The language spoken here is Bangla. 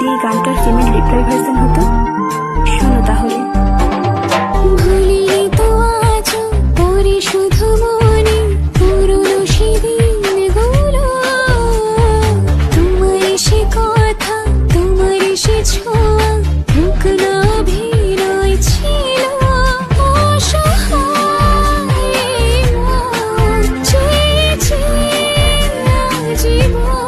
এই গানটার ফিমেল রিপ্লাই ভার্সন হতো? শোনো তাহলে। ভুলিনি তো আজও পরে শুধু মনে পুরনো সেদিনগুলো, তোমার সে কথা, তোমার সে ছোঁয়া, মুখ না ভিড়ই ছিল অসহায় মন, চেয়েছে জীবন।